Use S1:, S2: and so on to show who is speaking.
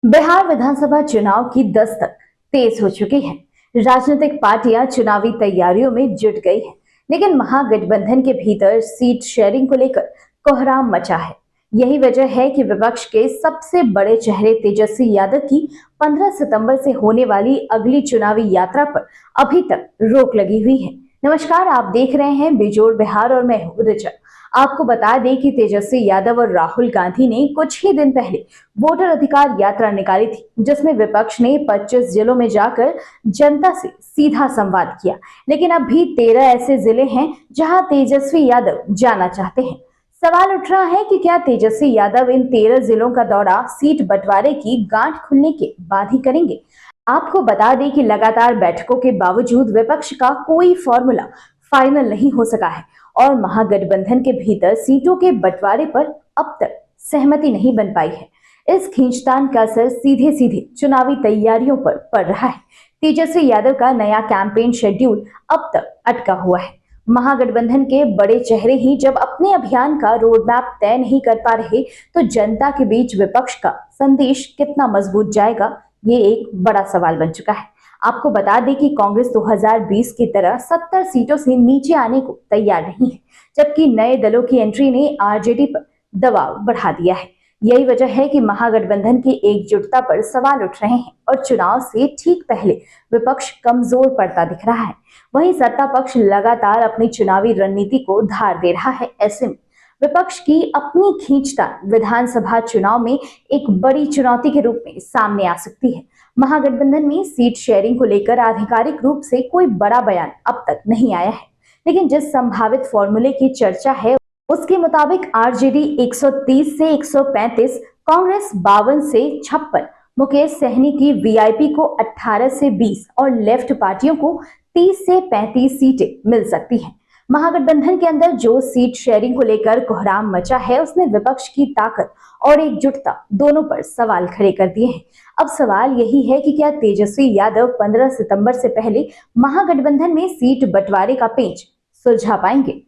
S1: बिहार विधानसभा चुनाव की दस्तक तेज हो चुकी है। राजनीतिक पार्टियां चुनावी तैयारियों में जुट गई हैं, लेकिन महागठबंधन के भीतर सीट शेयरिंग को लेकर कोहराम मचा है। यही वजह है कि विपक्ष के सबसे बड़े चेहरे तेजस्वी यादव की 15 सितंबर से होने वाली अगली चुनावी यात्रा पर अभी तक रोक लगी हुई है। नमस्कार, आप देख रहे हैं बेजोड़ बिहार और मैं हूं ऋचा। आपको बता दें कि तेजस्वी यादव और राहुल गांधी ने कुछ ही दिन पहले वोटर अधिकार यात्रा निकाली थी, जिसमें विपक्ष ने 25 जिलों में जाकर जनता से सीधा संवाद किया। लेकिन अब भी 13 ऐसे जिले हैं जहां तेजस्वी यादव जाना चाहते हैं। सवाल उठ रहा है कि क्या तेजस्वी यादव इन 13 जिलों का दौरा सीट बंटवारे की गांठ खुलने के बाद ही करेंगे। आपको बता दें कि लगातार बैठकों के बावजूद विपक्ष का कोई फॉर्मूला फाइनल नहीं हो सका है और महागठबंधन के भीतर सीटों के बंटवारे पर अब तक सहमति नहीं बन पाई है। इस खींचतान का असर सीधे सीधे चुनावी तैयारियों पर पड़ रहा है। तेजस्वी यादव का नया कैंपेन शेड्यूल अब तक अटका हुआ है। महागठबंधन के बड़े चेहरे ही जब अपने अभियान का रोड मैप तय नहीं कर पा रहे, तो जनता के बीच विपक्ष का संदेश कितना मजबूत जाएगा, ये एक बड़ा सवाल बन चुका है। आपको बता दें कि कांग्रेस 2020 की तरह 70 सीटों से नीचे आने को तैयार नहीं है, जबकि नए दलों की एंट्री ने आरजेडी पर दबाव बढ़ा दिया है। यही वजह है कि महागठबंधन की एकजुटता पर सवाल उठ रहे हैं और चुनाव से ठीक पहले विपक्ष कमजोर पड़ता दिख रहा है। वहीं सत्ता पक्ष लगातार अपनी चुनावी रणनीति को धार दे रहा है। ऐसे में विपक्ष की अपनी खींचतान विधानसभा चुनाव में एक बड़ी चुनौती के रूप में सामने आ सकती है। महागठबंधन में सीट शेयरिंग को लेकर आधिकारिक रूप से कोई बड़ा बयान अब तक नहीं आया है, लेकिन जिस संभावित फॉर्मूले की चर्चा है उसके मुताबिक आरजेडी 130 से 135, कांग्रेस 52 से 56, मुकेश सहनी की वीआईपी को 18 से 20 और लेफ्ट पार्टियों को 30 से 35 सीटें मिल सकती हैं। महागठबंधन के अंदर जो सीट शेयरिंग को लेकर कोहराम मचा है, उसने विपक्ष की ताकत और एकजुटता दोनों पर सवाल खड़े कर दिए हैं। अब सवाल यही है कि क्या तेजस्वी यादव 15 सितंबर से पहले महागठबंधन में सीट बंटवारे का पेंच सुलझा पाएंगे।